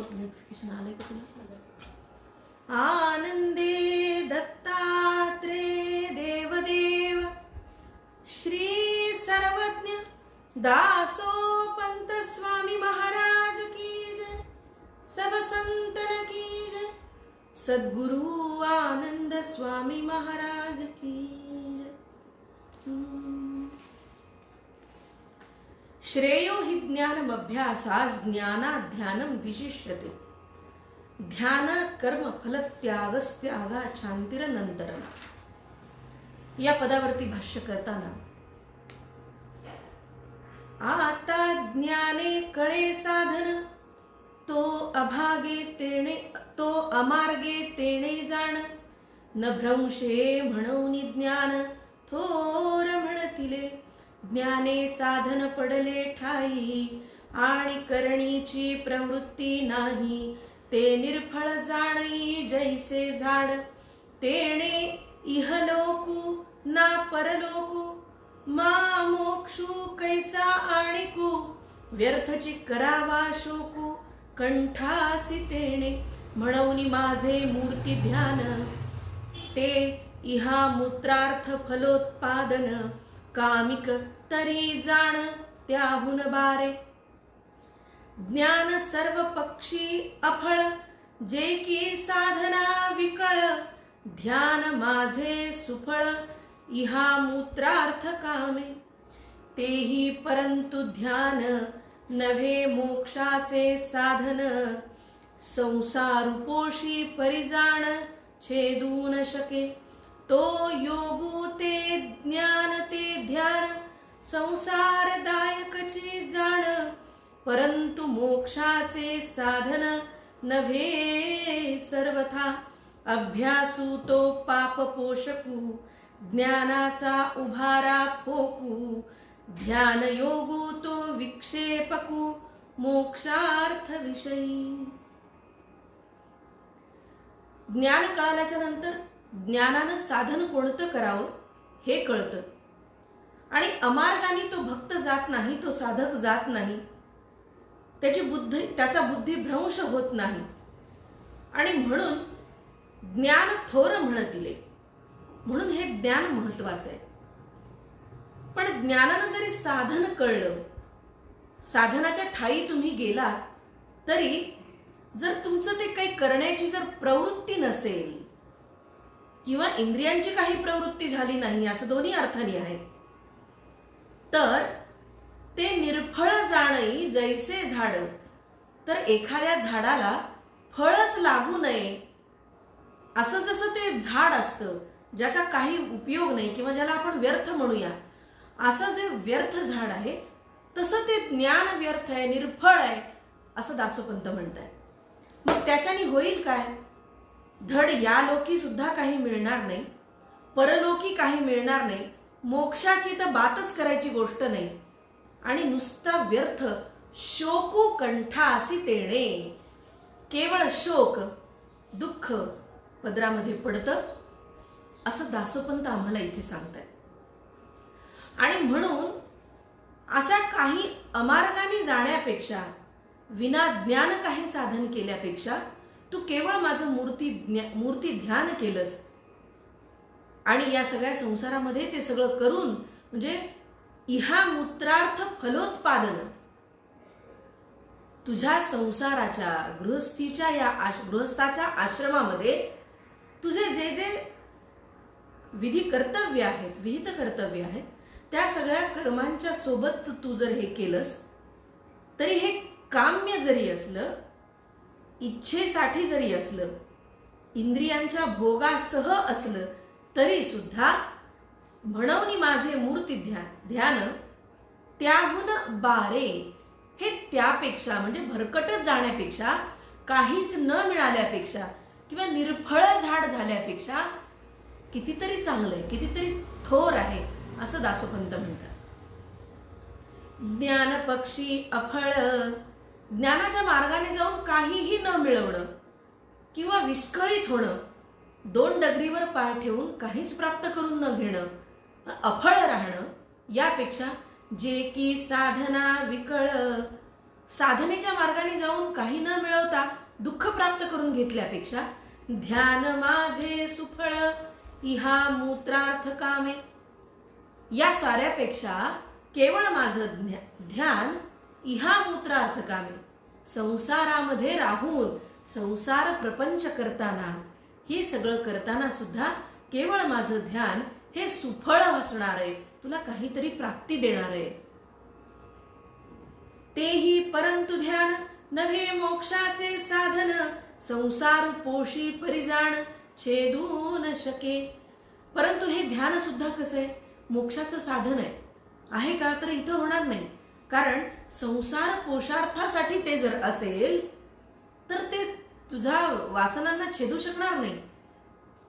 बघ नोटिफिकेशन आलंय का तुला? आनंदे दत्तात्रे देवदेव श्री सर्वज्ञ दासो पंत स्वामी महाराज की जय, सब संतन की जय, सद्गुरु आनंद स्वामी महाराज की जय। श्रेयो हि ज्ञानम अभ्यासास ज्ञानात ध्यानम विशिष्यते, ध्यानात कर्म फलत्यागस्त्यागा शांतिरनंतरम। या पदावरती भाष्य करताना आता ज्ञाने कळे साधन, तो अभागे तेणे तो अमार्गे तेणे जाण, न भ्रंशे म्हणून ज्ञान थोर म्हणतिले, ज्ञाने साधन पडले ठाई आणि करणीची प्रवृत्ती नाही, ते निर्फळ जाणई जैसे झाड, तेणे इहलोकू ना परलोकू, मा मोक्षू कैचा आणिकू, व्यर्थची करावा शोकू, कंठासी तेणे म्हणून माझे मूर्ती ध्यान, ते इहा मूत्रार्थ फलोत्पादन, कामिक तरी जाण त्याहून बारे, ज्ञान सर्व पक्षी अफळ, जे की साधना विकळ, ध्यान माझे सुफळ, इहा मूत्रार्थ कामे, तेही परंतु ध्यान नव्हे मोक्षाचे साधन, संसारुपोषी परिजाण छेदू न शके, तो योगू ते ज्ञान ते ध्यान, संसारदायकची जाण, परंतु मोक्षाचे साधन नव्हे सर्वथा, अभ्यासू तो पाप पोषकू, ज्ञानाचा उभारा फोकू, ध्यान योगू तो विक्षेपकू, मोक्षार्थ विषयी। ज्ञान कळाल्याच्या नंतर ज्ञानानं साधन कोणतं करावं हे कळतं, आणि अमार्गाने तो भक्त जात नाही, तो साधक जात नाही, त्याचा बुद्धिभ्रंश होत नाही, आणि म्हणून ज्ञान थोर म्हणतिले, म्हणून हे ज्ञान महत्वाचं आहे। पण ज्ञानानं जरी साधन कळलं, साधनाच्या ठाई तुम्ही गेलात, तरी जर तुमचं ते काही करण्याची जर प्रवृत्ती नसेल किंवा इंद्रियांची काही प्रवृत्ती झाली नाही, असं दोन्ही अर्थाने आहे, तर ते निर्फळ जाणई जैसे झाड, तर एखाद्या झाडाला फळच लागू नये असं जसं ते झाड असतं ज्याचा काही उपयोग नाही किंवा ज्याला आपण व्यर्थ म्हणूया, असं जे व्यर्थ झाड आहे तसं ते ज्ञान व्यर्थ आहे, निर्फळ आहे असं दासोपंत म्हणताय। मग त्याच्याने होईल काय? धड या लोकी सुद्धा काही मिळणार नाही, परलोकी काही मिळणार नाही, मोक्षाची तर बातच करायची गोष्ट नाही, आणि नुसता व्यर्थ शोकू कंठासी तेणे, केवळ शोक दुःख पदरामध्ये पडतं असं दासोपंत आम्हाला इथे सांगतायत। आणि म्हणून अशा काही अमार्गाने जाण्यापेक्षा, विना ज्ञान काही साधन केल्यापेक्षा, तू केवळ माझं मूर्ती ध्यान केलंस आणि या सगळ्या संसारामध्ये ते सगळं करून, म्हणजे इहा मूत्रार्थ फलोत्पादन, तुझ्या संसाराच्या गृहस्थाच्या आश्रमामध्ये तुझे जे जे विहित कर्तव्य आहेत त्या सगळ्या कर्मांच्या सोबत तू जर हे केलंस, तरी हे काम्य जरी असलं, इच्छेसाठी जरी असलं, इंद्रियांच्या भोगासह असलं, तरी सुद्धा म्हणून माझे मूर्ती ध्यान त्याहून बारे, हे त्यापेक्षा म्हणजे भरकटच जाण्यापेक्षा, काहीच न मिळाल्यापेक्षा किंवा निर्फळ झाड झाल्यापेक्षा कितीतरी चांगलं आहे, कितीतरी थोर आहे असं दासोपंत म्हणतात। ज्ञान पक्षी अफळ, ज्ञानाच्या मार्गाने जाऊन काहीही न मिळवणं किंवा विस्कळीत होणं, दोन डगरीवर पाय ठेवून काहीच प्राप्त करून न घेणं, अफळ राहणं, यापेक्षा जे की साधना विकळ, साधनेच्या मार्गाने जाऊन काही न मिळवता दुःख प्राप्त करून घेतल्यापेक्षा ध्यान माझे सुफळ इहा मूत्रार्थ कामे, या साऱ्यापेक्षा केवळ माझं ध्यान इहा मूत्रार्थ कामे, संसारामध्ये राहून संसार प्रपंच करताना, हे सगळं करताना सुद्धा केवळ माझं ध्यान हे सुफळ असणार आहे, तुला काहीतरी प्राप्ती देणार आहे. तेही परंतु ध्यान नव्हे मोक्षाचे साधन, संसार पोषी परिजाण छेदू न शके. परंतु हे ध्यान सुद्धा कसं आहे, मोक्षाचं साधन आहे का, तर इथं होणार नाही. कारण संसार पोषार्थासाठी ते जर असेल तर ते तुझा वासनांना छेदू शकणार नाही.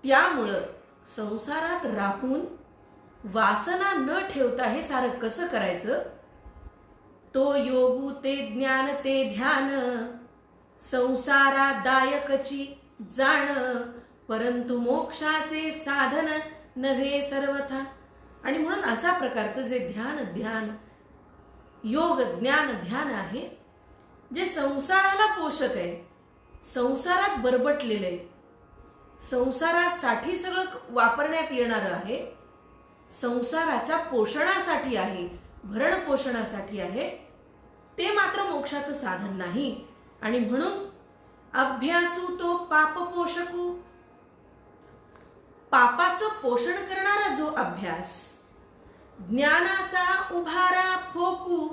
त्यामुळं संसारात राहून वासना न ठेवता हे सारं कसं करायचं, तो योगू ते ज्ञान ते ध्यान, संसारादायकची जाण, परंतु मोक्षाचे साधन नव्हे सर्वथा. आणि म्हणून अशा प्रकारचं जे ध्यान योग ज्ञान ध्यान आहे, जे संसाराला पोषक आहे, संसारात बरबटलेलं आहे, संसारासाठी सगळं वापरण्यात येणारं आहे, संसाराच्या पोषणासाठी आहे, भरण पोषणासाठी आहे, ते मात्र मोक्षाचं साधन नाही. आणि म्हणून अभ्यासू तो पाप पोषकू, पापाचं पोषण करणारा जो अभ्यास, ज्ञानाचा उभारा फोकू,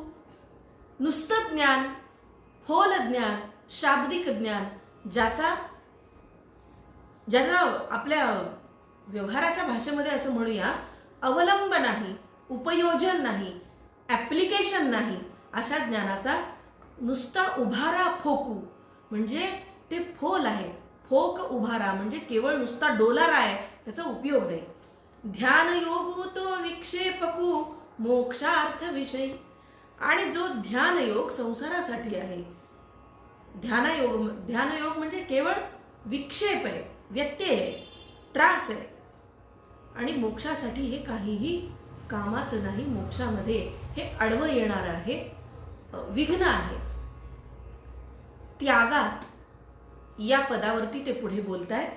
नुसतं ज्ञान, फोल ज्ञान, शाब्दिक ज्ञान, ज्याचा आपल्या व्यवहाराच्या भाषेमध्ये असं म्हणूया अवलंब नाही, उपयोजन नाही, ऍप्लिकेशन नाही, अशा ज्ञानाचा नुसता उभारा फोकू म्हणजे ते फोल आहे. फोक उभारा म्हणजे केवळ नुसता डोलारा आहे, त्याचा उपयोग नाही. ध्यान योग तो विक्षेपकू मोक्षार्थ विषयी. आणि जो ध्यान योग संसारासाठी आहे, ध्यान योग म्हणजे केवळ विक्षेप आहे, व्यत्यय आहे, त्रास आहे, आणि मोक्षासाठी हे काहीही कामाचं नाही. मोक्षामध्ये हे अडवं येणार आहे, विघ्न आहे. त्यागात या पदावरती ते पुढे बोलतायत.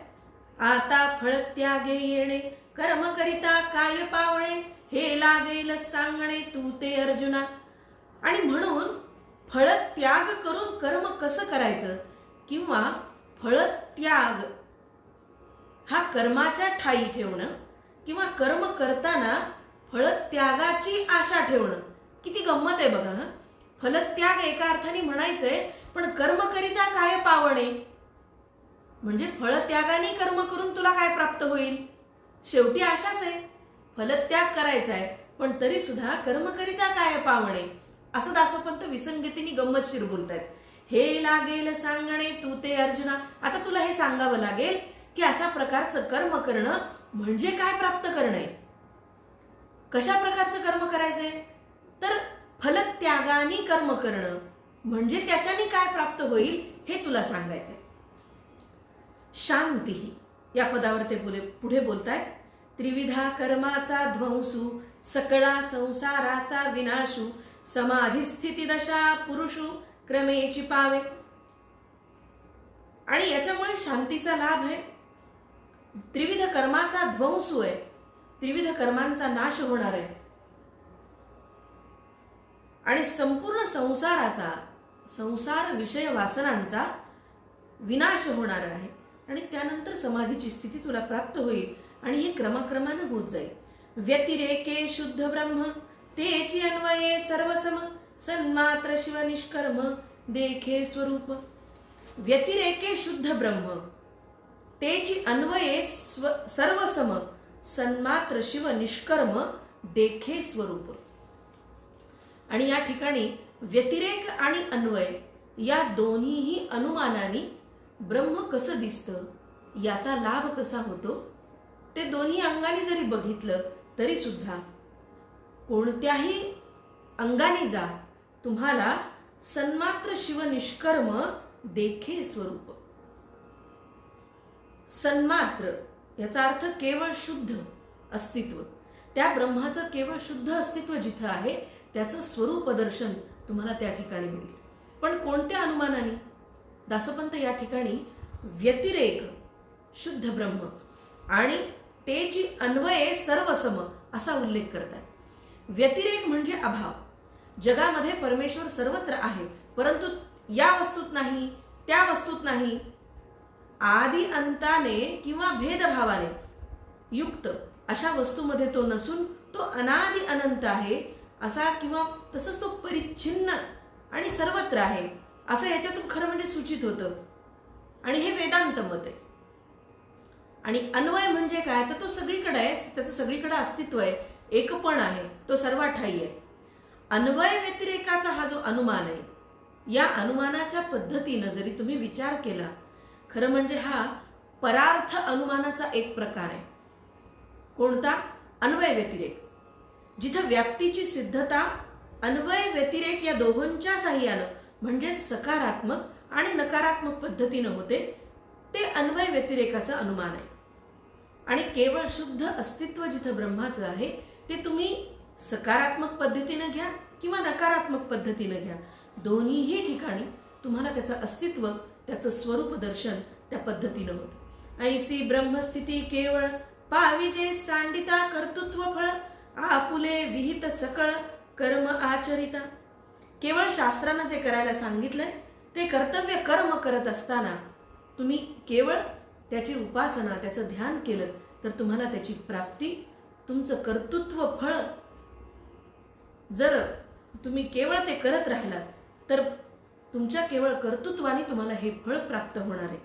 आता फळ त्यागे येणे कर्म करिता काय पावणे, हे लागेल सांगणे तू ते अर्जुना. आणि म्हणून फळ त्याग करून कर्म कसं करायचं, किंवा फळ त्याग हा कर्माच्या ठायी ठेवणं, किंवा कर्म करताना फळत्यागाची आशा ठेवणं, किती गंमत आहे बघा. फलत्याग एका अर्थाने म्हणायचंय, पण कर्म करिता काय पावणे म्हणजे फळत्यागाने कर्म करून तुला काय प्राप्त होईल, शेवटी आशाच आहे, फलत्याग करायचा आहे, पण तरी सुद्धा कर्म करिता काय पावणे, असं दासोपंत विसंगतीने गंमतशीर बोलतायत. हे लागेल सांगणे तू ते अर्जुना. आता तुला हे सांगावं लागेल की अशा प्रकारचं कर्म करणं म्हणजे काय प्राप्त करणे, कशा प्रकारचं कर्म करायचंय, तर फलत्यागाने कर्म करणं म्हणजे त्याच्याने काय प्राप्त होईल हे तुला सांगायचंय. शांती या पदावर ते पुढे बोलतायत. त्रिविधा कर्माचा ध्वंसू सकळा संसाराचा विनाशू, समाधी स्थिती दशा पुरुषू क्रमेची पावे. आणि याच्यामुळे शांतीचा लाभ आहे. त्रिविध कर्माचा ध्वंसू आहे, त्रिविध कर्मांचा नाश होणार आहे, आणि संपूर्ण संसार विषय वासनांचा विनाश होणार आहे. आणि त्यानंतर समाधीची स्थिती तुला प्राप्त होईल, आणि हे क्रमाक्रमाने होत जाईल. व्यतिरेके शुद्ध ब्रह्म तेची अन्वये सर्वसम, सन्मात्र शिव निष्कर्म देखे स्वरूप. व्यतिरेके शुद्ध ब्रह्म तेची अन्वये सर्वसम, सन्मात्र शिव निष्कर्म देखे स्वरूप. आणि या ठिकाणी व्यतिरेक आणि अन्वय या दोन्हीही अनुमानाने ब्रह्म कसं दिसतं, याचा लाभ कसा होतो, ते दोन्ही अंगाने जरी बघितलं तरी सुद्धा कोणत्याही अंगाने जा, तुम्हाला सन्मात्र शिव निष्कर्म देखे स्वरूप. सन्मात्र याचा अर्थ केवळ शुद्ध अस्तित्व, त्या ब्रह्माचं केवळ शुद्ध अस्तित्व जिथं आहे त्याचं स्वरूप दर्शन तुम्हाला त्या ठिकाणी होईल. पण कोणत्या अनुमानाने? दासोपंत या ठिकाणी व्यतिरेक शुद्ध ब्रह्म आणि तेची अन्वये सर्वसम असा उल्लेख करतात. व्यतिरेक म्हणजे अभाव. जगामध्ये परमेश्वर सर्वत्र आहे, परंतु या वस्तूत नाही, त्या वस्तूत नाही. आदि अंताने किंवा भेदभावाने युक्त अशा वस्तूमध्ये तो नसून तो अनादि अनंत आहे असा, किंवा तसंच तो परिच्छिन्न आणि सर्वत्र आहे असं याच्यातून खरं म्हणजे सूचित होतं. आणि हे वेदांत मत आहे. आणि अन्वय म्हणजे काय, तर तो सगळीकडे आहे, त्याचं सगळीकडे अस्तित्व आहे, एकपण आहे, तो सर्वाठायी आहे. अन्वय व्यतिरेकाचा हा जो अनुमान आहे, या अनुमानाच्या पद्धतीनं जरी तुम्ही विचार केला, खरं म्हणजे हा परार्थ अनुमानाचा एक प्रकार आहे. कोणता? अन्वय व्यतिरेक. जिथं व्याप्तीची सिद्धता अन्वय व्यतिरेक या दोहोंच्या साह्यानं म्हणजे सकारात्मक आणि नकारात्मक पद्धतीनं होते, ते अन्वय व्यतिरेकाचं अनुमान आहे. आणि केवळ शुद्ध अस्तित्व जिथं ब्रह्माचं आहे ते तुम्ही सकारात्मक पद्धतीनं घ्या किंवा नकारात्मक पद्धतीनं घ्या, दोन्हीही ठिकाणी तुम्हाला त्याचं अस्तित्व, त्याचं स्वरूप दर्शन त्या पद्धतीनं होतं. ऐसी ब्रह्मस्थिती केवळ पाविजे सांडिता कर्तृत्व फळ आपुले विहित सकळ कर्म आचरिता. केवळ शास्त्रानं जे करायला सांगितलंय ते कर्तव्य कर्म करत असताना तुम्ही केवळ त्याची उपासना, त्याचं ध्यान केलं तर तुम्हाला त्याची प्राप्ती, तुमचं कर्तृत्व फळ, जर तुम्ही केवळ ते करत राहिलात तर तुमच्या केवळ कर्तृत्वाने तुम्हाला हे फळ प्राप्त होणार आहे.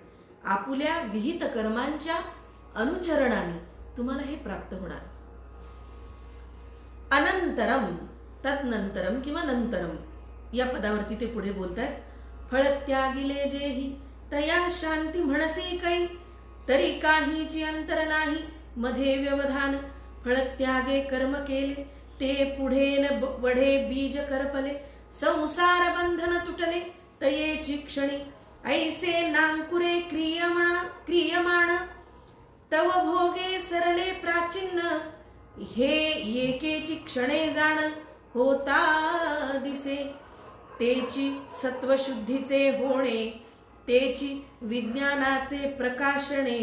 आपुल्या विहित कर्मांच्या अनुचरणाने तुम्हाला हे प्राप्त होणार. अनंतरम, तदनंतरम किंवा नंतरम या पदावरती ते पुढे बोलतात. फळ त्यागिले जेही तया शांती म्हणसे कै, तरी काहीची अंतर नाही मध्ये व्यवधान. फळ त्यागे कर्म केले ते पुढे न वढे बीज करपले, संसार बंधन तुटले तयेची क्षणी. ऐसे नांकुरे क्रियमाण तव भोगे सरले प्राचीन, हे एकेची क्षणे जाण होता दिसे. तेची सत्वशुद्धीचे होणे, तेची विज्ञानाचे प्रकाशने,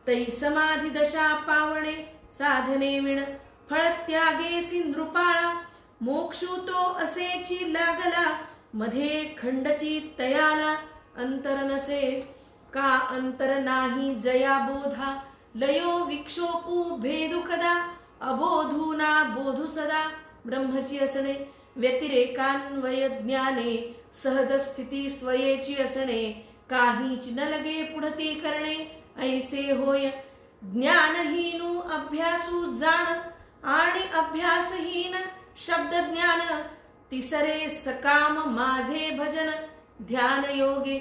तै समाधी दशा पावणे साधने विण. फळ त्यागेसी नृपाळा मोक्षू तो असेची लागला, मध्ये खंडची तयाला अंतर नसे. का अंतर नाही जया बोधा, लयो विक्षोपू भेदू कदा. अबोधूना बोधू सदा ब्रह्मची असणे, व्यतिरेकान्वय ज्ञाने सहज स्थिती स्वयेची असणे. काहीच न लगे पुढती करणे, ऐसे होय ज्ञानहीनू अभ्यासू जाण. आणि अभ्यासहीन शब्द ज्ञान, तिसरे सकाम माझे भजन ध्यान योगे.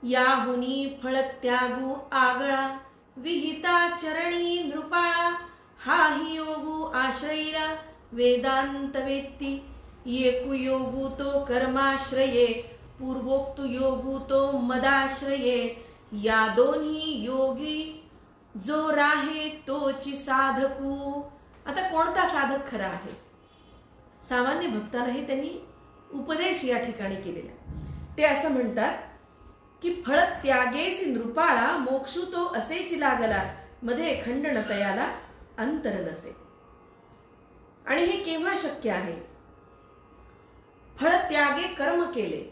याहुनी फळ त्यागू आगळा, विहिता चरणी नृपाळा. हाही योगू आश्रयीला वेदांत वेत्ती, एकू योगू तो कर्माश्रये, पूर्वोक्तु योगू तो मदाश्रये. या दोन्ही योगी जो राहे तोची साधकू. आता कोणता साधक खरा आहे? सामान्य भक्तालाही त्यांनी उपदेश या ठिकाणी केलेला. ते असं म्हणतात की फळ त्यागेसी नृपाळा, मोक्षू तो असेची लागला, मध्ये खंडन तयाला अंतर नसे. आणि हे केव्हा शक्य आहे? फळ त्यागे कर्म केले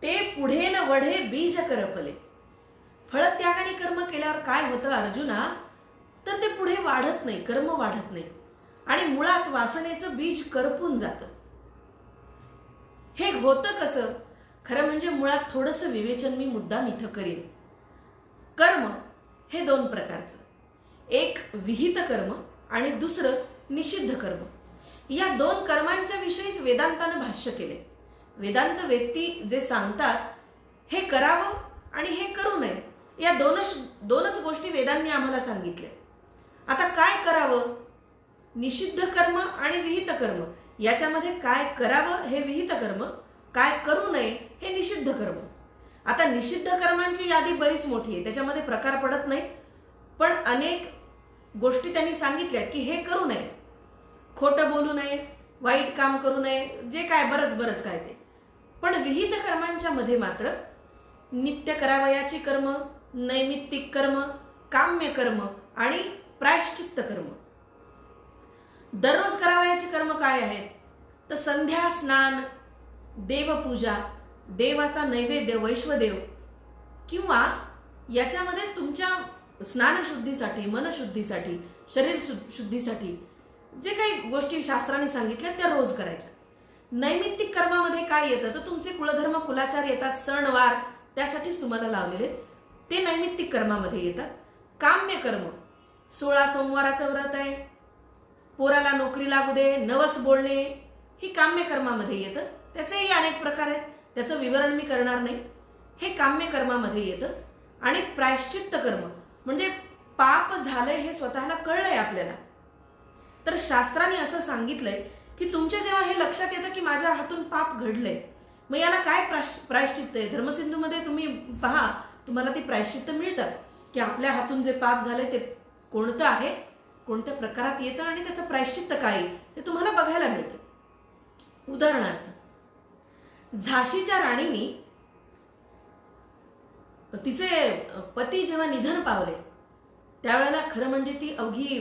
ते पुढे न वढे बीज करपले. फळत्यागाने कर्म केल्यावर काय होतं अर्जुना, तर ते पुढे वाढत नाही, कर्म वाढत नाही आणि मुळात वासनेचं बीज करपून जातं. हे होतं कसं? खरं म्हणजे मुळात थोडंसं विवेचन मी मुद्दाम इथं करीन. कर्म हे दोन प्रकारचं, एक विहित कर्म आणि दुसरं निषिद्ध कर्म. या दोन कर्मांच्या विषयीच वेदांतानं भाष्य केले. वेदांत वेत्ती जे सांगतात हे करावं आणि हे करू नये, या दोनच गोष्टी वेदांनी आम्हाला सांगितल्या. आता काय करावं? निषिद्ध कर्म आणि विहित कर्म याच्यामध्ये काय करावं हे विहित कर्म, काय करू नये हे निषिद्ध कर्म. आता निषिद्ध कर्मांची यादी बरीच मोठी आहे, त्याच्यामध्ये प्रकार पडत नाहीत, पण अनेक गोष्टी त्यांनी सांगितल्या की हे करू नये, खोटं बोलू नये, वाईट काम करू नये, जे काय बरंच काय ते. पण विहित कर्मांच्या मध्ये मात्र नित्य करावयाची कर्म, नैमित्तिक कर्म, काम्य कर्म आणि प्रायश्चित्त कर्म. दररोज करावयाची कर्म काय आहेत? तर संध्या स्नान, देवपूजा, देवाचा नैवेद्य, वैश्वदेव, किंवा याच्यामध्ये तुमच्या स्नानशुद्धीसाठी, मनशुद्धीसाठी, शरीर शुद्धीसाठी जे काही गोष्टी शास्त्राने सांगितल्या त्या रोज करायच्या. नैमित्तिक कर्मामध्ये काय येतं? तर तुमचे कुलधर्म, कुलाचार येतात, सणवार त्यासाठीच तुम्हाला लावलेले ते नैमित्तिक कर्मामध्ये येतात. काम्य कर्म, 16 सोमवाराचं व्रत आहे, पोराला नोकरी लागू दे, नवस बोलणे, ही काम्य कर्मामध्ये येतं. त्याचेही अनेक प्रकार आहेत, त्याचं विवरण मी करणार नाही. हे काम्य कर्मामध्ये येतं. आणि प्रायश्चित्त कर्म म्हणजे पाप झालंय हे स्वतःला कळलंय आपल्याला, तर शास्त्राने असं सांगितलंय की तुमच्या जेव्हा हे लक्षात येतं की माझ्या हातून पाप घडलंय, मग याला काय प्रायश्चित्त आहे? धर्मसिंधूमध्ये तुम्ही पहा, तुम्हाला ती प्रायश्चित्त मिळतात की आपल्या हातून जे पाप झालंय ते कोणतं आहे, कोणत्या प्रकारात येतं आणि त्याचं प्रायश्चित्त काय आहे ते तुम्हाला बघायला मिळतं. उदाहरणार्थ, झाशीच्या राणीनी तिचे पती जेव्हा निधन पावले त्यावेळेला खरं म्हणजे ती अवघी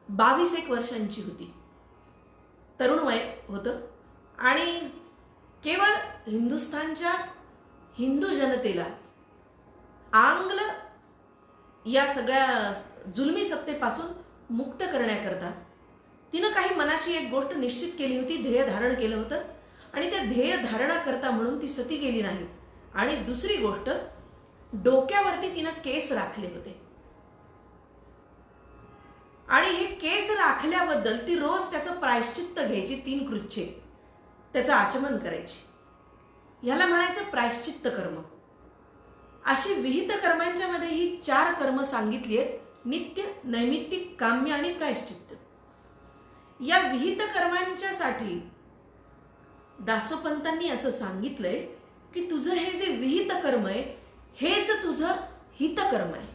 22 वर्षांची होती, तरुण वय होतं. आणि केवळ हिंदुस्थानच्या हिंदू जनतेला आंग्ल या सगळ्या जुलमी सत्तेपासून मुक्त करण्याकरता तिनं काही मनाशी एक गोष्ट निश्चित केली होती, ध्येय धारण केलं होतं. आणि त्या ध्येय धारणाकरता म्हणून ती सती गेली नाही. आणि दुसरी गोष्ट, डोक्यावरती तिनं केस राखले होते. आणि हे केस राखल्याबद्दल ती रोज त्याचं प्रायश्चित्त घ्यायची, 3 कृच्छे त्याचं आचमन करायची. ह्याला म्हणायचं प्रायश्चित्त कर्म. अशी विहित कर्मांच्या मध्ये ही 4 कर्म सांगितली आहेत, नित्य, नैमित्तिक, काम्य आणि प्रायश्चित्त. या विहित कर्मांच्यासाठी दासोपंतांनी असं सांगितलंय की तुझं हे जे विहित कर्म आहे हेच तुझं हितकर्म आहे.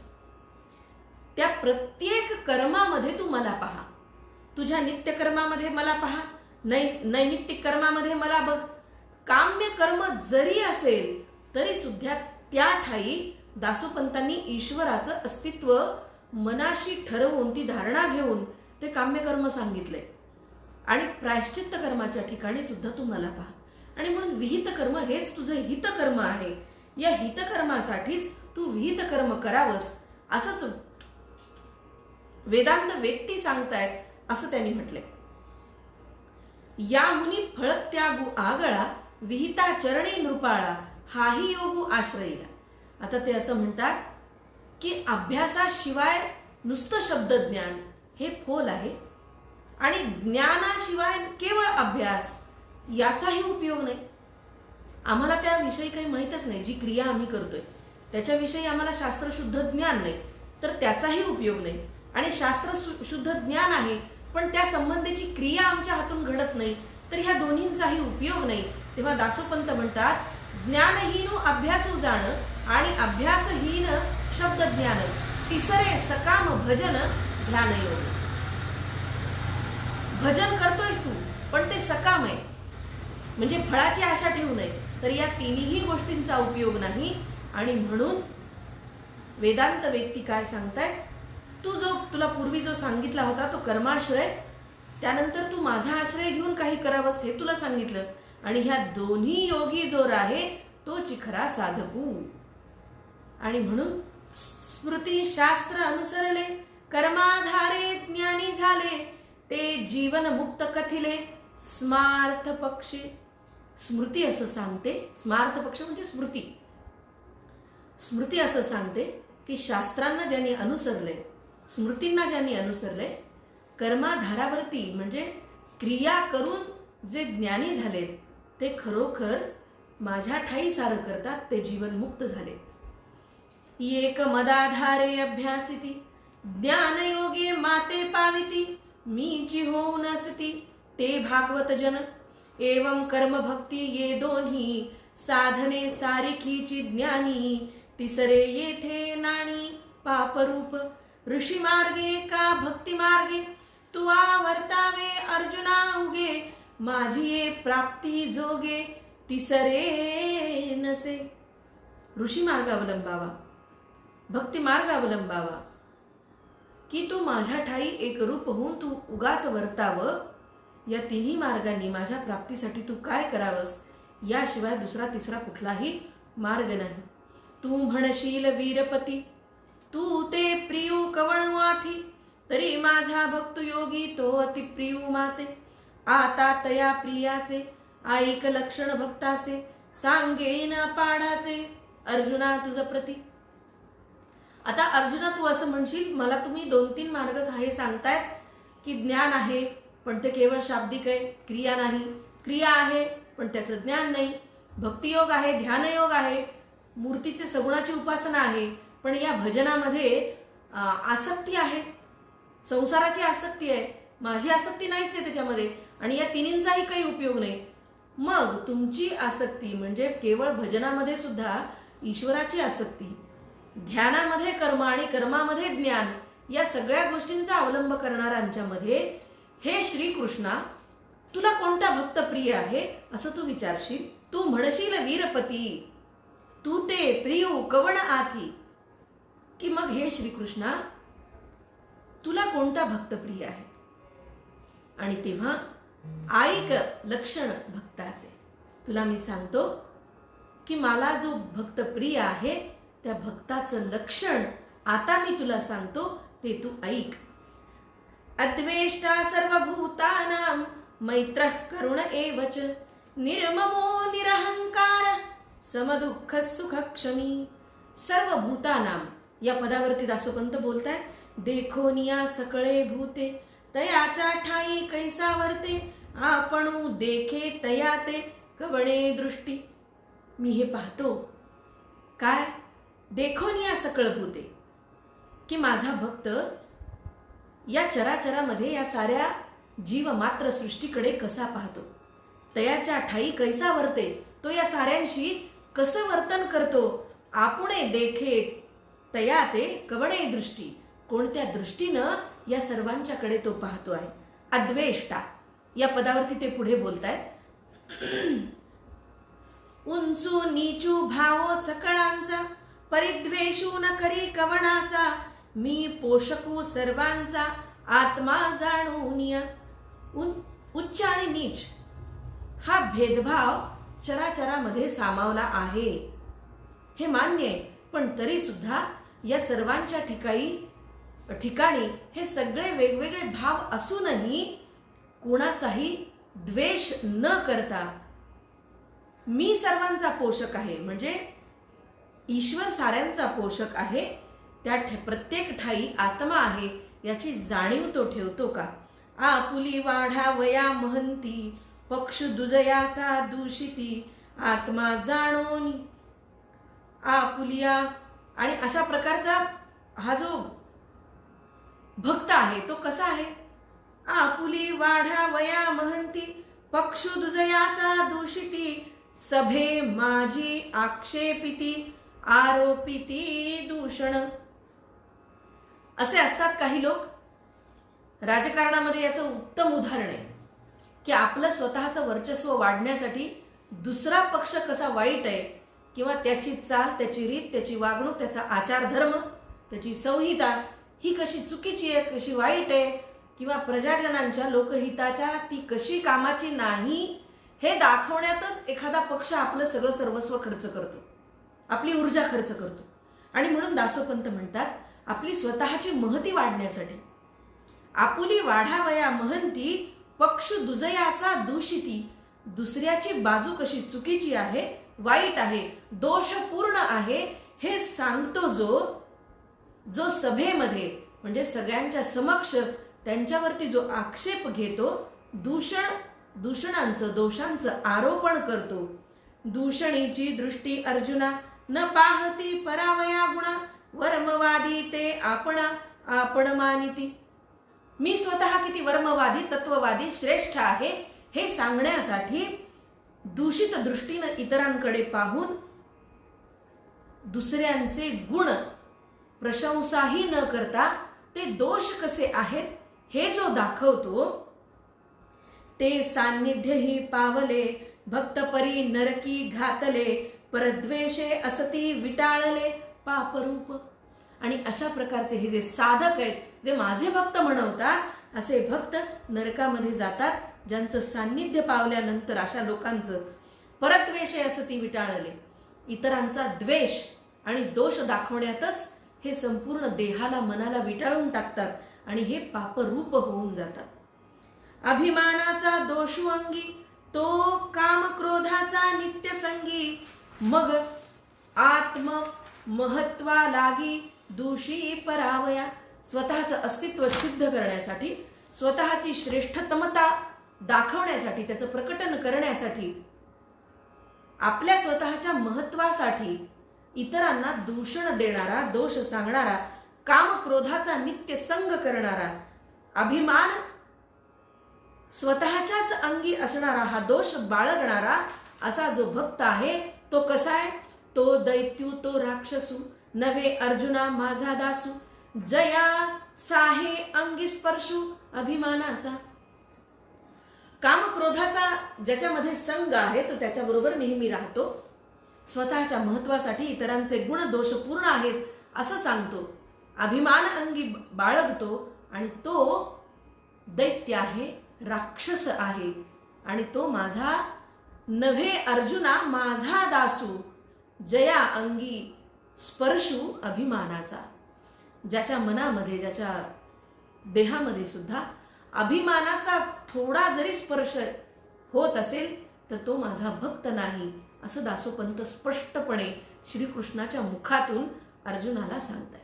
त्या प्रत्येक कर्मामध्ये तू मला पहा. तुझ्या नित्यकर्मामध्ये मला पहा, नैमित्तिक कर्मामध्ये मला बघ. काम्य कर्म जरी असेल तरी सुद्धा त्या ठाई दासोपंतांनी ईश्वराचं अस्तित्व मनाशी ठरवून ती धारणा घेऊन ते काम्यकर्म सांगितले. आणि प्रायश्चित्त कर्माच्या ठिकाणी सुद्धा तू मला पहा. आणि म्हणून विहित कर्म हेच तुझं हितकर्म आहे. या हितकर्मासाठीच तू विहित कर्म करावंस असंच वेदांत व्यक्ती सांगतायत असं त्यांनी म्हटलंय. याहुनी फळत्यागू आगळा, विहिता चरणी नृपाळा, हाही योगू आश्रयीला. आता ते असं म्हणतात की अभ्यासाशिवाय नुसतं शब्दज्ञान हे फोल आहे आणि ज्ञानाशिवाय केवळ अभ्यास याचाही उपयोग नाही. आम्हाला त्याविषयी काही माहीतच नाही. जी क्रिया आम्ही करतोय त्याच्याविषयी आम्हाला शास्त्रशुद्ध ज्ञान नाही, तर त्याचाही उपयोग नाही. आणि शास्त्रशुद्ध ज्ञान आहे पण त्या संबंधीची क्रिया आमच्या हातून घडत नाही, तर ह्या दोन्हींचाही उपयोग नाही. तेव्हा दासोपंत म्हणतात, ज्ञानहीन अभ्यासू जाण आणि अभ्यासहीन शब्द ज्ञान, तिसरे सकाम भजन ध्यान योग. भजन करतोयस तू पण ते सकाम आहे, म्हणजे फळाची आशा ठेवू नये. तर या तिन्ही गोष्टींचा उपयोग नाही. आणि म्हणून वेदांत व्यक्ती काय सांगतायत, तू जो तुला पूर्वी जो सांगितला होता तो कर्माश्रय, त्यानंतर तू माझा आश्रय घेऊन काही करावंस हे तुला सांगितलं. आणि ह्या दोन्ही योगी जो आहे तोच खरा साधकू. आणि म्हणून स्मृती शास्त्र अनुसरले, कर्माधारे ज्ञानी झाले, ते जीवन मुक्त कथिले स्मार्थ पक्षी. स्मृती असं सांगते, स्मार्थ पक्ष म्हणजे स्मृती. स्मृती असं सांगते की शास्त्रांना ज्यांनी अनुसरले, स्मृतींना ज्यांनी अनुसरले, कर्माधारावरती म्हणजे क्रिया करून जे ज्ञानी झालेत ते खरोखर माझ्या ठाई सारं करतात, ते जीवन मुक्त झाले. एक मदाधारे अभ्यासिती, ज्ञानयोगे माते पाविती, मीची होऊन असती ते भागवत जन. एवं कर्म भक्ती ये दोन्ही, साधने सारिखीची ज्ञानी, तिसरे येथे नाणी पापरूप. ऋषी मार्गे का भक्ती मार्गे, तुवा वर्तावे अर्जुना उगे, माझी ये प्राप्ती जोगे तिसरे नसे. ऋषी मार्ग अवलंबावा, भक्ती मार्ग अवलंबावा, की तू माझ्या ठाई एकरूप होऊन तू उगाच वर्तावं. या तिन्ही मार्गांनी माझ्या प्राप्तीसाठी तू काय करावंस याशिवाय दुसरा तिसरा कुठलाही मार्ग नाही. तू म्हणशील वीरपती, तू ते प्रियू कवणू आथी, तरी माझा भक्त योगी तो अति प्रियू माते. आता तया प्रियाचे ऐक लक्षण भक्ताचे, सांगेन पाडाचे अर्जुना तुझ प्रती. आता अर्जुना तू असं म्हणशील मला तुम्ही 2-3 मार्ग हे सांगतायत की ज्ञान आहे पण ते केवळ शाब्दिक आहे, क्रिया नाही. क्रिया आहे पण त्याचं ज्ञान नाही. भक्तियोग आहे, ध्यानयोग आहे, मूर्तीचे सगुणाची उपासना आहे, पण या भजनामध्ये आसक्ती आहे, संसाराची आसक्ती आहे, माझी आसक्ती नाहीच आहे त्याच्यामध्ये, आणि या तिन्हींचाही काही उपयोग नाही. मग तुमची आसक्ती म्हणजे केवळ भजनामध्ये सुद्धा ईश्वराची आसक्ती, ध्यानामध्ये कर्म आणि कर्मामध्ये ज्ञान, या सगळ्या गोष्टींचा अवलंब करणाऱ्यांच्यामध्ये हे श्रीकृष्णा तुला कोणता भक्त प्रिय आहे असं तू विचारशील. तू म्हणशील वीरपती, तू ते प्रियू कवण आथी, की मग हे श्रीकृष्णा तुला कोणता भक्त प्रिय आहे. आणि तेव्हा ऐक लक्षण भक्ताचे, तुला मी सांगतो की मला जो भक्त प्रिय आहे त्या भक्ताचं लक्षण आता मी तुला सांगतो, ते तू ऐक. अद्वेष्टा सर्वभूतानां मैत्रः करुण एवच, निर्ममो निरहंकार समदुःख सुखक्षमी. सर्व भूतानां या पदावरती दासोपंत बोलतायत. देखोनिया सकळे भूते, तयाच्या ठाई कैसा वर्ते, आपणू देखे तया ते कवणे दृष्टी. मी हे पाहतो काय, देखोनिया सकळ भूते, की माझा भक्त या चराचरामध्ये या साऱ्या जीवमात्र सृष्टीकडे कसा पाहतो. तयाच्या ठाई कैसा वर्ते, तो या साऱ्यांशी कसं वर्तन करतो. आपुणे देखे तया ते कवणे दृष्टी, कोणत्या दृष्टीनं या सर्वांच्याकडे तो पाहतो आहे. अद्वेष्टा या पदावरती ते पुढे बोलतायत. उंचू नीचू भावो सकळांचा, परिद्वेषू न करी कवणाचा, मी पोषकू सर्वांचा आत्मा जाणूनिया. उच्च आणि नीच हा भेदभाव चराचरामध्ये सामावला आहे हे मान्य आहे, पण तरी सुद्धा या सर्वांच्या ठिकाणी हे सगळे वेगवेगळे भाव असूनही कोणाचाही द्वेष न करता मी सर्वांचा पोषक आहे, म्हणजे ईश्वर साऱ्यांचा पोषक आहे, त्या प्रत्येक ठाई आत्मा आहे याची जाणीव तो ठेवतो का. आपुली वाढा वया महंती, पक्ष दुजयाचा दूषिती, आत्मा जाणोनी. आपुलिया आणि अशा प्रकारचा हा जो भक्त आहे तो कसा आहे. आपुली वाढा वया महंती, पक्ष दुजयाचा दूषिती, सभे माझी आक्षेपिती, आरोपिती दूषण. असे असतात काही लोक. राजकारणामध्ये याचं उत्तम उदाहरण आहे की आपलं स्वतःचं वर्चस्व वाढण्यासाठी दुसरा पक्ष कसा वाईट आहे किंवा त्याची चाल, त्याची रीत, त्याची वागणूक, त्याचा आचारधर्म, त्याची संहिता ही कशी चुकीची आहे, कशी वाईट आहे, किंवा प्रजाजनांच्या लोकहिताच्या ती कशी कामाची नाही हे दाखवण्यातच एखादा पक्ष आपलं सगळं सर्वस्व खर्च करतो, आपली ऊर्जा खर्च करतो. आणि म्हणून दासोपंत म्हणतात आपली स्वतःची महती वाढण्यासाठी आपुली वाढावया महंती, पक्ष दुजयाचा दूषिती, दुसऱ्याची बाजू कशी चुकीची आहे, वाईट आहे, दोषपूर्ण आहे हे सांगतो जो सभेमध्ये म्हणजे सगळ्यांच्या समक्ष त्यांच्यावरती जो आक्षेप घेतो, दूषणांचं दोषांचं आरोपण करतो. दूषणीची दृष्टी अर्जुना, न पाहती परावया गुणा, वर्मवादी ते आपण मानिती. मी स्वतः किती वर्मवादी, तत्ववादी, श्रेष्ठ आहे हे सांगण्यासाठी दूषित दृष्टीनं इतरांकडे पाहून दुसऱ्यांचे गुण प्रशंसाही न करता ते दोष कसे आहेत हे जो दाखवतो ते सान्निध्य ही पावले, भक्त परी नरकी घातले, परद्वेषे असती विटाळले पापरूप. आणि अशा प्रकारचे हे जे साधक आहेत, जे माझे भक्त म्हणवतात, असे भक्त नरकामध्ये जातात, ज्यांचं सान्निध्य पावल्यानंतर अशा लोकांचं परद्वेषे असती विटाळले, इतरांचा द्वेष आणि दोष दाखवण्यातच हे संपूर्ण देहाला मनाला विटाळून टाकतात आणि हे पापरूप होऊन जातात. अभिमानाचा दोषू अंगी, तो काम क्रोधाचा नित्य संगी, मग आत्म महत्वा लागी दूषी परावया. स्वतःचं अस्तित्व सिद्ध करण्यासाठी, स्वतःची श्रेष्ठतमता दाखवण्यासाठी, त्याचं प्रकटन करण्यासाठी, आपल्या स्वतःच्या महत्वासाठी इतरांना दूषण देणारा, दोष सांगणारा, काम क्रोधाचा नित्य संग करणारा, अभिमान स्वतःच्याच अंगी असणारा, हा दोष बाळगणारा असा जो भक्त आहे, तो कसा आहे? तो दैत्यू तो राक्षसू, नव्हे अर्जुना माझा दासू, जया साहे अंगी स्पर्शू अभिमानाचा. काम क्रोधाचा ज्याच्यामध्ये संग आहे, तो त्याच्याबरोबर नेहमी राहतो, स्वतःच्या महत्वासाठी इतरांचे गुण दोष पूर्ण आहेत असं सांगतो, अभिमान अंगी बाळगतो, आणि तो दैत्य आहे, राक्षस आहे, आणि तो माझा नव्हे अर्जुना माझा दासू, जया अंगी स्पर्शू अभिमानाचा. ज्याच्या मनामध्ये, ज्याच्या देहामध्ये सुद्धा अभिमानाचा थोडा जरी स्पर्श होत असेल तर तो माझा भक्त नाही, असं दासोपंत स्पष्टपणे श्रीकृष्णाच्या मुखातून अर्जुनाला सांगताय.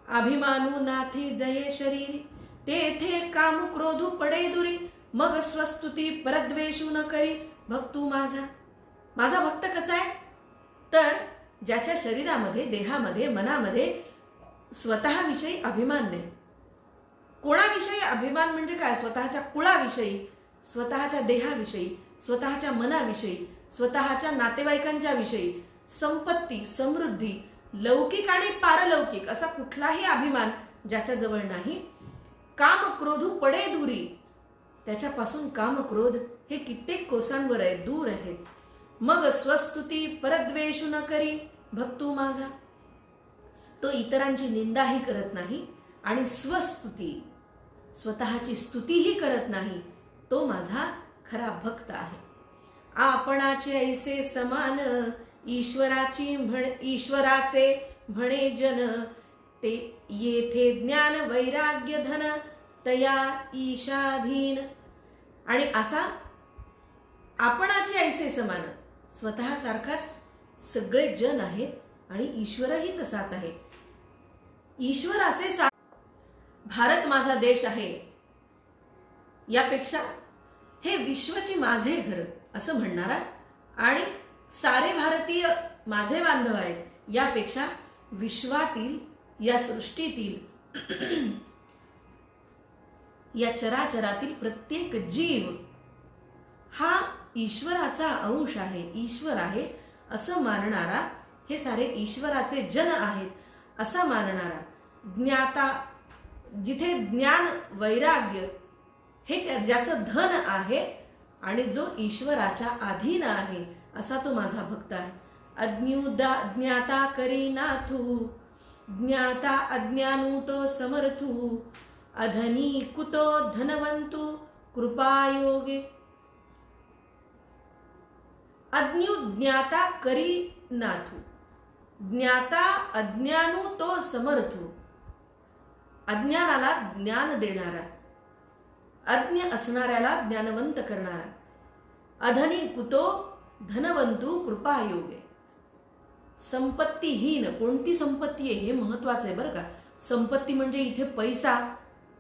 अभिमानू नाथी जये शरीरी, तेथे काम क्रोधू पडे दुरी, मग स्वस्तुती परद्वेषू न करी भक्तू माझा. माझा भक्त कसा आहे? तर ज्याच्या शरीरामध्ये, देहामध्ये, मनामध्ये स्वतःविषयी अभिमान नाही. कोणाविषयी अभिमान म्हणजे काय? स्वतःच्या कुळाविषयी, स्वतःच्या देहाविषयी, स्वतःच्या मनाविषयी, स्वतःच्या नातेवाईकांच्या विषयी, संपत्ती, समृद्धी, लौकिक आणि पारलौकिक असा कुठलाही अभिमान ज्याच्याजवळ नाही. काम क्रोधू पडे दुरी, त्याच्यापासून काम क्रोध हे कित्येक कोसांवर आहेत, दूर आहेत. मग स्वस्तुती परद्वेषू न करी भक्तू माझा, तो इतरांची निंदाही करत नाही आणि स्वस्तुती, स्वतःची स्तुतीही करत नाही, तो माझा खरा भक्त आहे. आपणाचे ऐसे समान, ईश्वराचे म्हणे जन, ते येथे ज्ञान वैराग्य धन, तया ईशाधीन. आणि असा आपणाचे ऐसे समान, स्वतःसारखाच सगळे जन आहेत आणि ईश्वरही तसाच आहे. ईश्वराचे भारत माझा देश आहे यापेक्षा हे विश्वची माझे घर असं म्हणणारा आणि सारे भारतीय माझे बांधव आहेत यापेक्षा विश्वातील, या सृष्टीतील, या चराचरातील प्रत्येक जीव हा ईश्वराचा अंश आहे, ईश्वर आहे असं मानणारा, हे सारे ईश्वराचे जन आहेत असा मानणारा, ज्ञाता, जिथे ज्ञान वैराग्य हे ज्याचं धन आहे आणि जो ईश्वराच्या अधीन आहे असा तो माझा भक्त आहे. ज्ञाता करी नाथू, ज्ञाता अज्ञानू तो समर्थू, अधनी कुतो धनवंतु कृपायोगे. ज्ञाता करी नाथू, ज्ञाता अज्ञानू तो समर्थू, अज्ञानाला ज्ञान देणारा, अज्ञ असणाऱ्याला ज्ञानवंत करणारा, अधनी कुतो धनवंतू कृपायोगे. संपत्तीहीन, कोणती संपत्ती आहे हे महत्वाचं आहे बरं का. संपत्ती म्हणजे इथे पैसा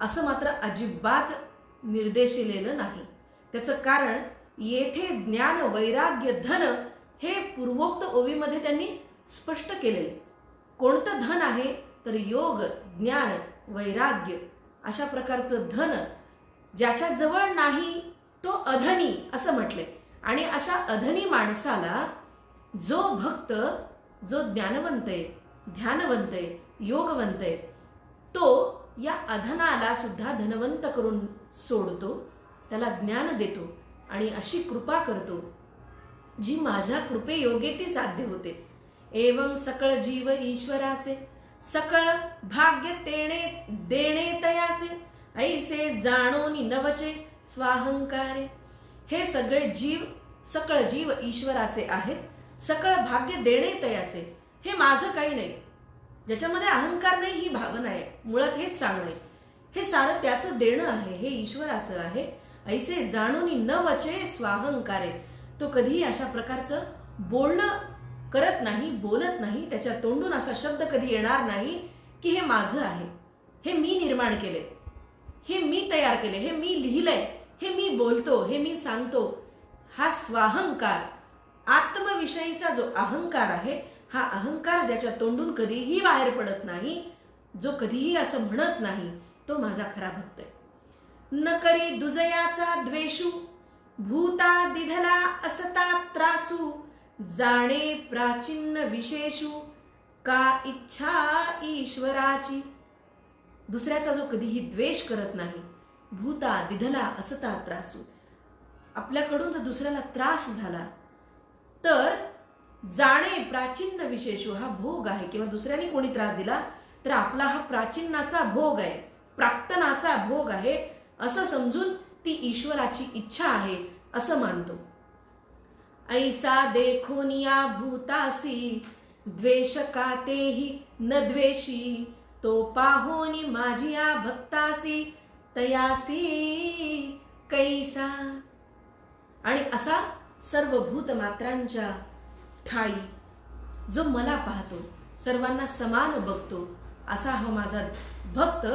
असं मात्र अजिबात निर्देशिलेलं नाही. त्याचं कारण येथे ज्ञान वैराग्य धन हे पूर्वोक्त ओवीमध्ये त्यांनी स्पष्ट केलेले. कोणतं धन आहे तर योग, ज्ञान, वैराग्य अशा प्रकारचं धन ज्याच्या जवळ नाही तो अधनी असं म्हटले. आणि अशा अधनी माणसाला जो भक्त, जो ज्ञानवंत आहे, ध्यानवंत आहे, योगवंत आहे, तो या अधनाला सुद्धा धनवंत करून सोडतो, त्याला ज्ञान देतो आणि अशी कृपा करतो जी माझ्या कृपेयोगे ती साध्य होते. एवं सकळ जीव ईश्वराचे, सकळ भाग्य तेणे देणे तयाचे, ऐसे जाणोनी नवचे स्वाहंकारे. हे सगळे जीव, सकळ जीव ईश्वराचे आहेत, सकळ भाग्य देणे तयाचे. हे माझं काही नाही, ज्याच्यामध्ये अहंकार नाही ही भावना आहे, मुळात हेच सांगणे. हे सारं त्याचं देणं आहे, हे ईश्वराचं आहे. ऐसे जाणून न वचे स्वाहंकारे. तो कधीही अशा प्रकारचं बोलणं करत नाही, बोलत नाही, त्याच्या तोंडून असा शब्द कधी येणार नाही की हे माझं आहे, हे मी निर्माण केले, हे मी तयार केले, हे मी लिहिलंय, हे मी बोलतो, हे मी सांगतो. हा स्वाहंकार, आत्मविषयीचा जो अहंकार आहे, हा अहंकार ज्याच्या तोंडून कधीही बाहेर पडत नाही, जो कधीही असं म्हणत नाही, तो माझा खरा भक्त आहे. न करी दुजयाचा द्वेषू, भूता दिधला असता त्रासू, जाणे प्राचीन विशेषू, का इच्छा ईश्वराची. दुसऱ्याचा जो कधीही द्वेष करत नाही, भूता दिधला असता त्रासू, आपल्याकडून जर दुसऱ्याला त्रास झाला तर जाणे प्राचीन विशेषू, हा भोग आहे, किंवा दुसऱ्याने कोणी त्रास दिला तर आपला हा प्राचीनाचा भोग आहे, प्राक्तनाचा भोग आहे, असं समजून ती ईश्वराची इच्छा आहे असं मानतो. ऐसा देखोनिया भूतासी, द्वेष का तेही न द्वेषी, तो पाहोनी माझिया भक्तासी, तयासी कैसा. आणि असा सर्व भूतमात्रांच्या ठाई जो मला पाहतो, सर्वांना समान बघतो, असा हा माझा भक्त,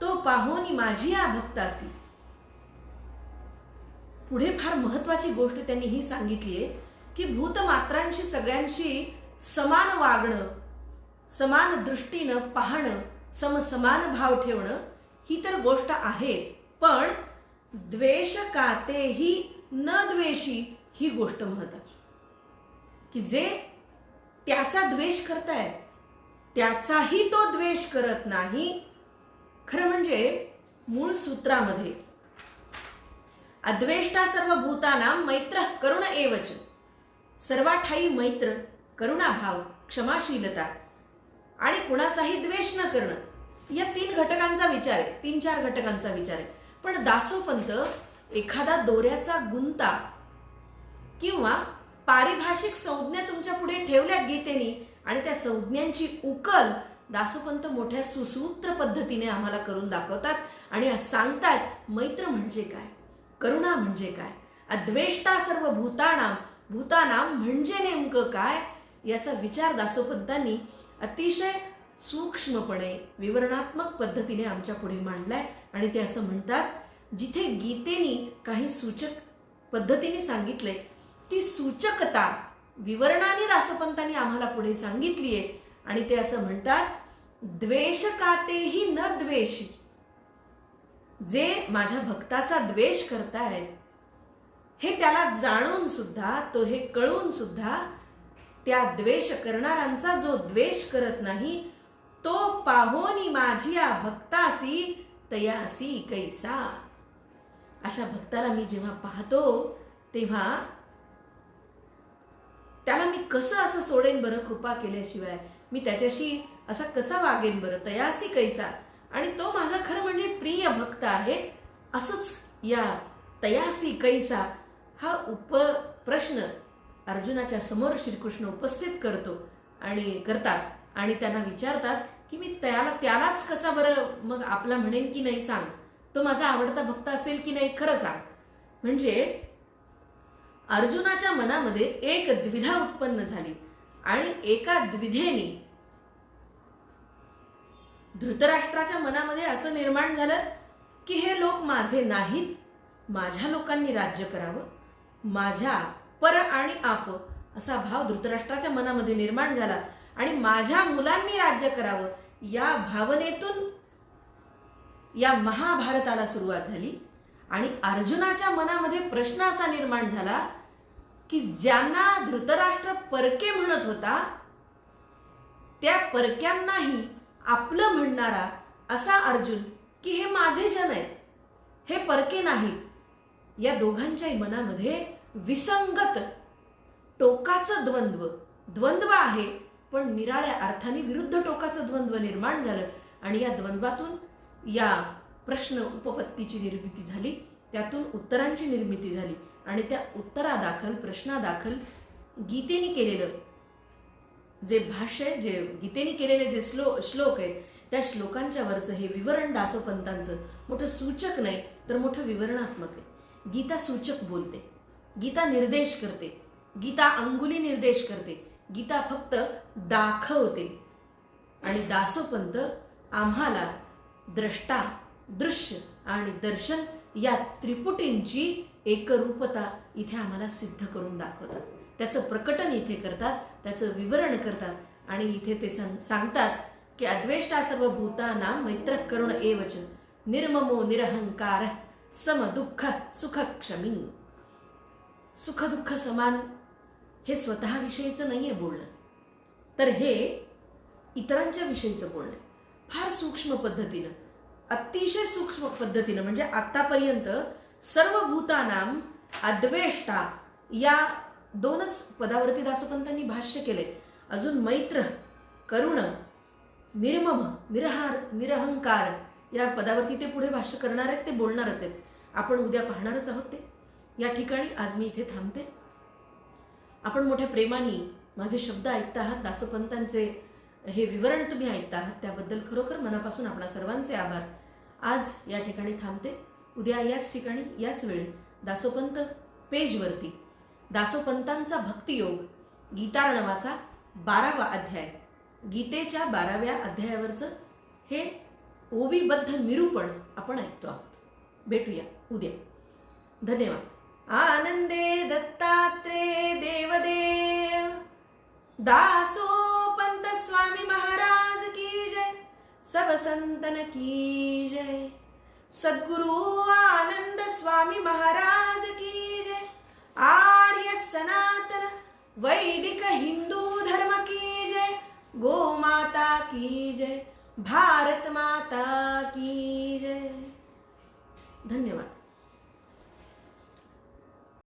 तो पाहोनी माझिया भक्तासी. पुढे फार महत्वाची गोष्ट त्यांनी ही सांगितली आहे की भूतमात्रांशी सगळ्यांशी समान वागणं, समान दृष्टीनं पाहणं, समान भाव ठेवणं ही तर गोष्ट आहेच, पण द्वेष कातेही न द्वेषी ही गोष्ट महत्वाची, की जे त्याचा द्वेष करतायत त्याचाही तो द्वेष करत नाही. खरं म्हणजे मूळ सूत्रामध्ये अद्वेष्टा सर्व भूतानां मैत्र करुण एवच, सर्वाठाई मैत्र, करुणाभाव, क्षमाशीलता आणि कुणाचाही द्वेष न करणं, या 3 घटकांचा विचार आहे, 3-4 घटकांचा विचार आहे. पण दासोपंत एखादा दोऱ्याचा गुंता किंवा पारिभाषिक संज्ञा तुमच्या पुढे ठेवल्या गीतेनी आणि त्या संज्ञांची उकल दासोपंत मोठ्या सुसूत्र पद्धतीने आम्हाला करून दाखवतात आणि सांगतात मैत्र म्हणजे काय, करुणा म्हणजे काय, अद्वेष्टा सर्व भूतानां, भूतानां म्हणजे नेमकं काय, याचा विचार दासोपंतांनी अतिशय सूक्ष्मपणे विवरणात्मक पद्धतीने आमच्या पुढे मांडलाय. आणि ते असं म्हणतात, जिथे गीतेनी काही सूचक पद्धतीने सांगितले, ती सूचकता विवरणाने दासोपंतांनी आम्हाला पुढे सांगितली आहे. आणि ते असं म्हणतात, द्वेष कातेही न द्वेषी, जे माझ्या भक्ताचा द्वेष करतायत हे त्याला जाणून सुद्धा, तो हे कळून सुद्धा, त्या द्वेष करणाऱ्यांचा जो द्वेष करत नाही, तो पाहोनी माझिया भक्तासी, तयासी कैसा. अशा भक्ताला मी जेव्हा पाहतो तेव्हा त्याला मी कसं असं सोडेन बरं, कृपा केल्याशिवाय मी त्याच्याशी असा कसा वागेन बरं, तयासी कैसा. आणि तो माझा खरं म्हणजे प्रिय भक्त आहे. असंच या तयासी कैसा हा प्रश्न अर्जुनाच्या समोर श्रीकृष्ण उपस्थित करतात आणि त्यांना विचारतात की मी त्यालाच कसा बरं मग आपला म्हणेन की नाही, सांग, तो माझा आवडता भक्त असेल की नाही, खरं सांग. म्हणजे अर्जुनाच्या मनामध्ये एक द्विधा उत्पन्न झाली आणि एका द्विधेने धृतराष्ट्राच्या मनामध्ये असं निर्माण झालं की हे लोक माझे नाहीत, माझ्या लोकांनी राज्य करावं, माझ्या पर आणि आप असा भाव धृतराष्ट्राच्या मनामध्ये निर्माण झाला आणि माझ्या मुलांनी राज्य करावं या भावनेतून या महाभारताला सुरुवात झाली. आणि अर्जुनाच्या मनामध्ये प्रश्न असा निर्माण झाला की ज्यांना धृतराष्ट्र परके म्हणत होता त्या परक्यांनाही आपलं म्हणणारा असा अर्जुन की हे माझे जन आहेत, हे परके नाहीत. या दोघांच्याही मनामध्ये विसंगत टोकाचं द्वंद्व आहे, पण निराळ्या अर्थाने विरुद्ध टोकाचं द्वंद्व निर्माण झालं. आणि या द्वंद्वातून या प्रश्न उपपत्तीची निर्मिती झाली, त्यातून उत्तरांची निर्मिती झाली. आणि त्या उत्तरादाखल प्रश्नादाखल गीतेने केलेलं जे भाष्य, जे गीतेने केलेले जे श्लोक आहेत, त्या श्लोकांच्या वरचं हे विवरण दासोपंतांचं मोठं सूचक नाही तर मोठं विवरणात्मक आहे. गीता सूचक बोलते, गीता निर्देश करते, गीता अंगुली निर्देश करते, गीता फक्त दाखवते. आणि दासोपंत आम्हाला द्रष्टा, दृश्य आणि दर्शन या त्रिपुटींची एकरूपता इथे आम्हाला सिद्ध करून दाखवतात. त्याचं प्रकटन इथे करतात, त्याचं विवरण करतात. आणि इथे ते सांगतात की अद्वेष्टा सर्वभूतानां मैत्र करुण एवच निर्ममो निरहंकार सम दुःख सुख क्षमी. सुख दुःख समान हे स्वतःविषयीचं नाहीये बोलणं, तर हे इतरांच्या विषयीचं बोलणं. फार सूक्ष्म पद्धतीनं, अतिशय सूक्ष्म पद्धतीनं, म्हणजे आतापर्यंत सर्व भूतानां अद्वेष्टा या दोनच पदावरती दासोपंतांनी भाष्य केले. अजून मैत्र, करुण, निर्मम, निरहंकार या पदावरती ते पुढे भाष्य करणार आहेत, ते बोलणारच आहेत. आपण उद्या पाहणारच आहोत ते. या ठिकाणी आज मी इथे थांबते. आपण मोठ्या प्रेमाने माझे शब्द ऐकता आहात, दासोपंतांचे हे विवरण तुम्ही ऐकता आहात, त्याबद्दल खरोखर मनापासून आपणा सर्वांचे आभार. आज या ठिकाणी थांबते. उद्या याच ठिकाणी याच वेळी दासोपंत पेजवरती दासोपंतांचा भक्तियोग गीतार्णवाचा 12वा अध्याय, गीतेच्या 12व्या अध्यायावरचं हे ओवीबद्ध निरूपण आपण ऐकतो आहोत. भेटूया उद्या. धन्यवाद. आनंदे दत्तात्रेय देवदेव. दासोपंत स्वामी महाराज की जय. सब संतन की जय. सद्गुरु आनंद स्वामी महाराज की जय. आर्य